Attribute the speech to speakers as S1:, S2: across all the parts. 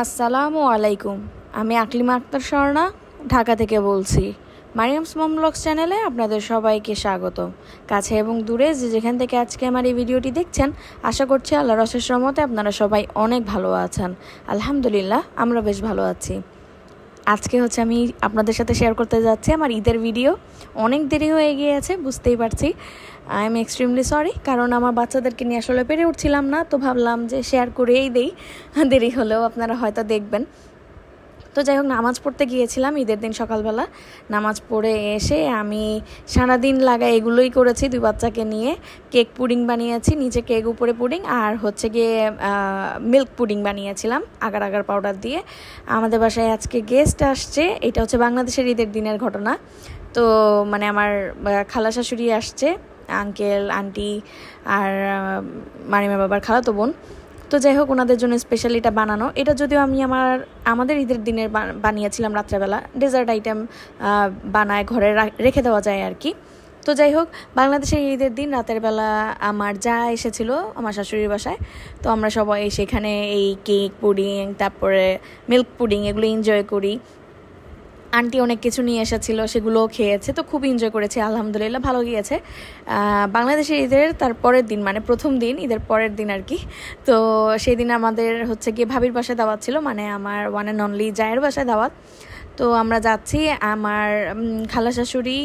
S1: আসসালামু আলাইকুম। আমি আকলিমা আক্তার স্বর্ণা ঢাকা থেকে বলছি। মারিয়ামস মম ব্লগস চ্যানেলে আপনাদের সবাইকে স্বাগত। কাছে এবং দূরে যে যেখান থেকে আজকে আমার এই ভিডিওটি দেখছেন, আশা করছি আল্লাহর অশেষ রহমতে আপনারা সবাই অনেক ভালো আছেন। আলহামদুলিল্লাহ, আমরা বেশ ভালো আছি। আজকে আমি আপনাদের সাথে শেয়ার করতে যাচ্ছি আমার ঈদের ভিডিও। অনেক দেরি হয়ে গিয়েছে, বুঝতেই পারছি। আই এম এক্সট্রিমলি সরি, কারণ আমার বাচ্চাদেরকে নিয়ে আসলে পেরে উঠছিলাম না, তো ভাবলাম যে শেয়ার করেই দেই, দেরি হলেও আপনারা হয়তো দেখবেন। তো যাই হোক, নামাজ পড়তে গিয়েছিলাম ঈদের দিন সকালবেলা। নামাজ পড়ে এসে আমি সারাদিন লাগা এগুলোই করেছি দুই বাচ্চাকে নিয়ে। কেক পুডিং বানিয়েছি, নিচে কেক উপরে পুডিং, আর গিয়ে মিল্ক পুডিং বানিয়েছিলাম আগার আগার পাউডার দিয়ে। আমাদের বাসায় আজকে গেস্ট আসছে। এটা বাংলাদেশের ঈদের দিনের ঘটনা। তো আমার খালা শাশুড়ি আসছে, আঙ্কেল আন্টি আর মারিমার বাবার খালাতো বোন। তো যাই হোক, ওনাদের জন্য স্পেশাল এটা বানানো। এটা যদিও আমি আমাদের ঈদের দিনের বানিয়েছিলাম রাত্রেবেলা। ডেজার্ট আইটেম বানায় ঘরে রেখে দেওয়া যায় আর কি। তো যাই হোক, বাংলাদেশের ঈদের দিন রাতের বেলা আমার যা এসেছিলো আমার শাশুড়ির বাসায়। তো আমরা সবাই সেখানে এই কেক পুডিং, তারপরে মিল্ক পুডিং এগুলো এনজয় করি। আন্টি অনেক কিছু নিয়ে এসেছিলো, সেগুলোও খেয়েছে। তো খুব এনজয় করেছে, আলহামদুলিল্লাহ ভালো গিয়েছে। বাংলাদেশের ঈদের তার পরের দিন, প্রথম দিন, ঈদের পরের দিন আর কি। তো সেই দিন আমাদের গিয়ে ভাবির বাসায় দাওয়াত ছিল, আমার ওয়ান অ্যান্ড অনলি জায়ের বাসায় দাওয়াত। তো আমরা যাচ্ছি, আমার খালা শাশুড়ি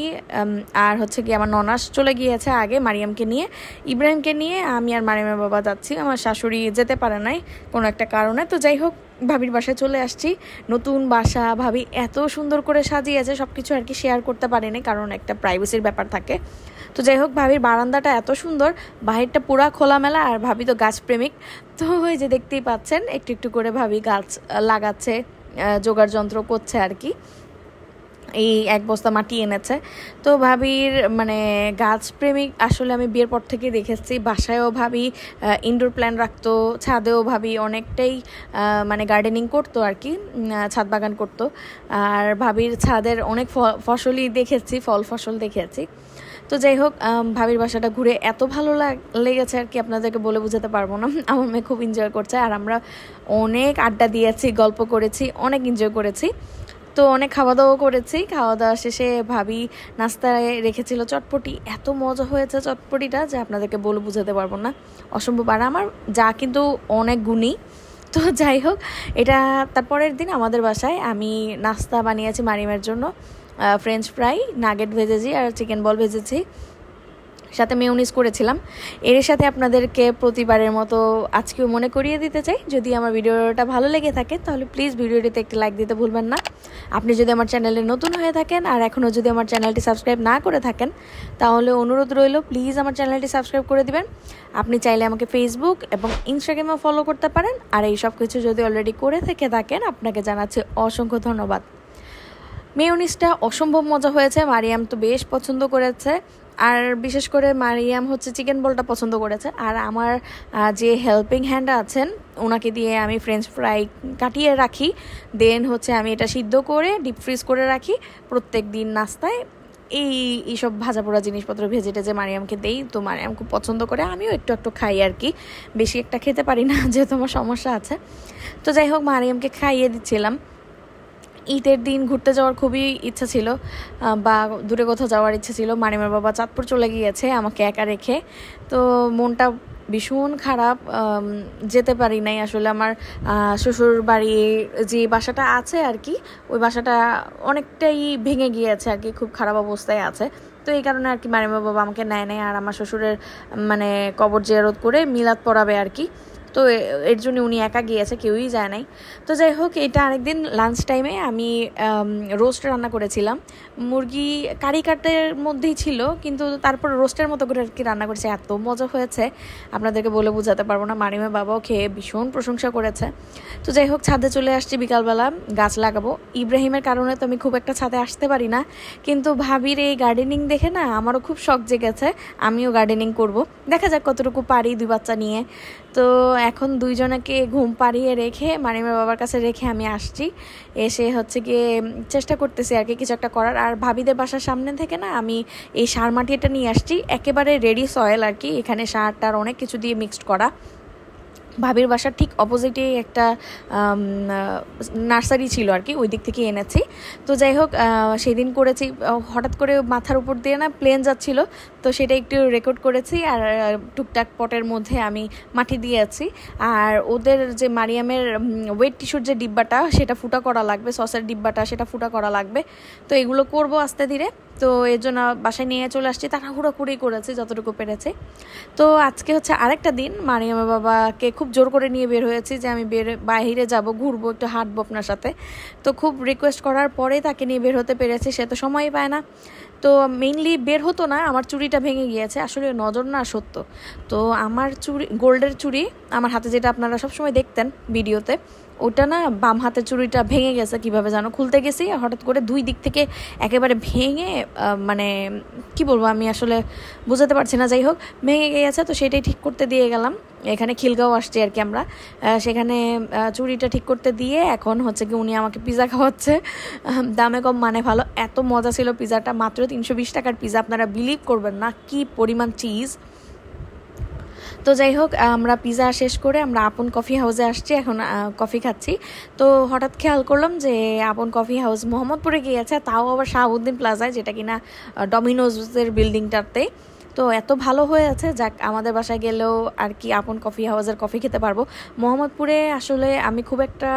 S1: আর গিয়ে আমার ননাস চলে গিয়েছে আগে মারিয়ামকে নিয়ে, ইব্রাহিমকে নিয়ে আমি আর মারিয়ামের বাবা যাচ্ছি। আমার শাশুড়ি যেতে পারে নাই কোনো একটা কারণে। তো যাই হোক, ভাবির বাসায় চলে আসছি। নতুন বাসা, ভাবি এত সুন্দর করে সাজিয়েছে, সব কিছু আর কি শেয়ার করতে পারিনি, কারণ একটা প্রাইভেসির ব্যাপার থাকে। তো যাই হোক, ভাবির বারান্দাটা এত সুন্দর, বাহিরটা পুরা খোলামেলা, আর ভাবি তো গাছপ্রেমিক। তো ওই যে দেখতেই পাচ্ছেন, একটু একটু করে ভাবি গাছ লাগাচ্ছে, জোগাড় যন্ত্র করছে আর কি। এই এক বস্তা মাটি এনেছে। তো ভাবির গাছ প্রেমিক আসলে আমি বিয়ের পর থেকে দেখেছি। বাসায়ও ভাবি ইনডোর প্ল্যান্ট রাখতো, ছাদেও ভাবি অনেকটাই গার্ডেনিং করতো আর কি, ছাদ বাগান করতো। আর ভাবির ছাদের অনেক ফসলই দেখেছি, ফসল দেখেছি। তো যাই হোক, ভাবির বাসাটা ঘুরে এত ভালো লেগেছে আর কি, আপনাদেরকে বলে বোঝাতে পারবো না। আমার মেয়ে খুব এনজয় করছে, আর আমরা অনেক আড্ডা দিয়েছি, গল্প করেছি, অনেক এনজয় করেছি। তো অনেক খাওয়া দাওয়া করেছি। খাওয়া দাওয়া শেষে ভাবি নাস্তায় রেখেছিল চটপটি। এত মজা হয়েছে চটপটিটা যে আপনাদেরকে বলে বোঝাতে পারবো না, অসম্ভব। আর আমার যা কিন্তু অনেক গুণী। তো যাই হোক, এটা তারপরের দিন আমাদের বাসায় আমি নাস্তা বানিয়েছি মারিমের জন্য। ফ্রেঞ্চ ফ্রাই, নাগেট ভেজেছি, আর চিকেন বল ভেজেছি, সাথে মেয়োনিজ করেছিলাম। এর সাথে আপনাদেরকে প্রতিবারের মতো আজকেও মনে করিয়ে দিতে চাই, যদি আমার ভিডিওটা ভালো লেগে থাকে তাহলে প্লিজ ভিডিওটিতে একটি লাইক দিতে ভুলবেন না। আপনি যদি আমার চ্যানেলে নতুন হয়ে থাকেন আর এখনও যদি আমার চ্যানেলটি সাবস্ক্রাইব না করে থাকেন, তাহলে অনুরোধ রইল প্লিজ আমার চ্যানেলটি সাবস্ক্রাইব করে দিবেন। আপনি চাইলে আমাকে ফেসবুক এবং ইনস্টাগ্রামেও ফলো করতে পারেন। আর এই সব কিছু যদি অলরেডি করে থেকে থাকেন, আপনাকে জানাচ্ছি অসংখ্য ধন্যবাদ। মেয়োনিজটা অসম্ভব মজা হয়েছে, মারিয়াম তো বেশ পছন্দ করেছে। আর বিশেষ করে মারিয়াম চিকেন বলটা পছন্দ করেছে। আর আমার যে হেল্পিং হ্যান্ড আছেন, ওনাকে দিয়ে আমি ফ্রেঞ্চ ফ্রাই কাটিয়ে রাখি, দেন আমি এটা সিদ্ধ করে ডিপ ফ্রিজ করে রাখি। প্রত্যেক দিন নাস্তায় এইসব ভাজা পোড়া জিনিসপত্র ভেজে টেজে মারিয়ামকে দেই। তো মারিয়াম খুব পছন্দ করে, আমিও একটু একটু খাই আর কি, বেশি একটা খেতে পারি না যেহেতু আমার সমস্যা আছে। তো যাই হোক, মারিয়ামকে খাইয়ে দিচ্ছিলাম। ঈদের দিন ঘুরতে যাওয়ার খুবই ইচ্ছা ছিল, বা দূরে কোথাও যাওয়ার ইচ্ছা ছিল। মারিমার বাবা চাঁদপুর চলে গিয়েছে আমাকে একা রেখে। তো মনটা ভীষণ খারাপ, যেতে পারি নাই আসলে। আমার শ্বশুর বাড়ি যে বাসাটা আছে আর কি, ওই বাসাটা অনেকটাই ভেঙে গিয়েছে আর কি, খুব খারাপ অবস্থায় আছে। তো এই কারণে আর কি মারিমার বাবা আমাকে নেয় নাই। আর আমার শ্বশুরের কবর জিয়ারত করে মিলাদ পড়াবে আর কি, তো এর জন্য উনি একা গিয়েছে, কেউই যায় নাই। তো যাই হোক, এটা আরেকদিন লাঞ্চ টাইমে আমি রোস্ট রান্না করেছিলাম। মুরগি কারি কাটের মধ্যেই ছিল, কিন্তু তারপর রোস্টের মতো করে আর কি রান্না করেছে। এত মজা হয়েছে আপনাদেরকে বলে বোঝাতে পারবো না। মারিমের বাবাও খেয়ে ভীষণ প্রশংসা করেছে। তো যাই হোক, ছাদে চলে আসছি বিকালবেলা, গাছ লাগাবো। ইব্রাহিমের কারণে তো আমি খুব একটা ছাদে আসতে পারি না, কিন্তু ভাবির এই গার্ডেনিং দেখে না আমারও খুব শখ জেগেছে, আমিও গার্ডেনিং করব। দেখা যাক কতটুকু পারি দুই বাচ্চা নিয়ে। তো এখন দুইজনকে ঘুম পাড়িয়ে রেখে মারিমের বাবার কাছে রেখে আমি আসছি। এসে গিয়ে চেষ্টা করতেছি আর কি কিছু একটা করার। আর ভাবিদের বাসার সামনে থেকে না আমি এই সার মাটিটা নিয়ে আসছি, একেবারে রেডি সয়েল আর কি, এখানে সারটার অনেক কিছু দিয়ে মিক্সড করা। ভাবির বাসার ঠিক অপোজিটে একটা নার্সারি ছিল আর কি, ওই দিক থেকে এনেছি। তো যাই হোক সেদিন করেছি, হঠাৎ করে মাথার উপর দিয়ে না প্লেন যাচ্ছিল, তো সেটা একটু রেকর্ড করেছি। আর টুকটাক পটের মধ্যে আমি মাটি দিয়েছি। আর ওদের যে মারিয়ামের ওয়েট টিস্যুর যে ডিব্বাটা সেটা ফুটা করা লাগবে, সসের ডিব্বাটা সেটা ফুটা করা লাগবে। তো এগুলো করব আস্তে ধীরে। তো এর জন্য বাসায় নিয়ে চলে আসছি, তাড়াহুড়ো করেই করেছি যতটুকু পেরেছে। তো আজকে হচ্ছে আরেকটা দিন, মারিয়ামের বাবাকে খুব জোর করে নিয়ে বের হয়েছি যে আমি বাইরে যাব, ঘুরবো, একটু হাঁটবো আপনার সাথে। তো খুব রিকোয়েস্ট করার পরে তাকে নিয়ে বের হতে পেরেছি, সে তো সময়ই পায় না। তো মেইনলি বের হতো না, আমার চুড়িটা ভেঙে গিয়েছে, আসলে নজর না সত্য। তো আমার চুড়ি, গোল্ডের চুড়ি আমার হাতে, যেটা আপনারা সবসময় দেখতেন ভিডিওতে, ওটা না বাম হাতের চুড়িটা ভেঙে গেছে কীভাবে জানো, খুলতে গেছি হঠাৎ করে দুই দিক থেকে একেবারে ভেঙে, মানে কি বলবো আমি আসলে বোঝাতে পারছি না। যাই হোক ভেঙে গিয়েছে, তো সেটাই ঠিক করতে দিয়ে গেলাম। এখানে খিলগাঁও আসছি আর কি আমরা, সেখানে চুড়িটা ঠিক করতে দিয়ে এখন হচ্ছে কি উনি আমাকে পিৎজা খাওয়াচ্ছে। দামে কম মানে ভালো, এত মজা ছিল পিৎজাটা, মাত্র 320 টাকার পিৎজা, আপনারা বিলিভ করবেন না কি পরিমাণ চিজ। তো যাই হোক আমরা পিৎজা শেষ করে আমরা আপন কফি হাউসে আসছি, এখন কফি খাচ্ছি। তো হঠাৎ খেয়াল করলাম যে আপন কফি হাউস মোহাম্মদপুরে গিয়েছে, তাও আবার শাহাবুদ্দিন প্লাজায়, যেটা কিনা ডমিনোজের বিল্ডিংটাতে। তো এত ভালো হয়ে আছে, যাক আমাদের বাসায় গেলেও আর কি আপন কফি হাউসের কফি খেতে পারবো। মোহাম্মদপুরে আসলে আমি খুব একটা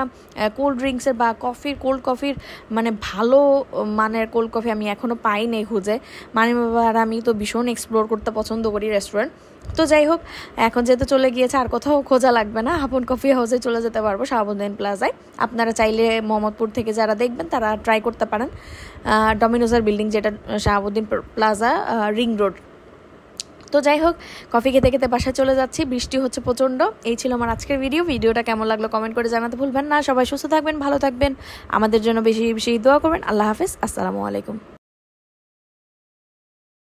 S1: কোল্ড ড্রিঙ্কসের বা কোল্ড কফির মানে ভালো মানের কোল্ড কফি আমি এখনও পাই নেই খুঁজে। মানে আর আমি তো ভীষণ এক্সপ্লোর করতে পছন্দ করি রেস্টুরেন্ট। তো যাই হোক এখন যেহেতু চলে গিয়েছে আর কোথাও খোঁজা লাগবে না, আপন কফি হাউসে চলে যেতে পারবো শাহাবুদ্দিন প্লাজায়। আপনারা চাইলে মোহাম্মদপুর থেকে যারা দেখবেন তারা ট্রাই করতে পারেন, ডমিনোজের বিল্ডিং, যেটা শাহাবুদ্দিন প্লাজা, রিং রোড। তো যাই হোক কফি খেতে খেতে বাসায় চলে যাচ্ছি, বৃষ্টি হচ্ছে প্রচণ্ড। এই ছিল আমার আজকের ভিডিওটা কেমন লাগলো কমেন্ট করে জানাতে ভুলবেন না। সবাই সুস্থ থাকবেন, ভালো থাকবেন, আমাদের জন্য বেশি বেশি দোয়া করবেন। আল্লাহ হাফেজ, আসসালামু আলাইকুম।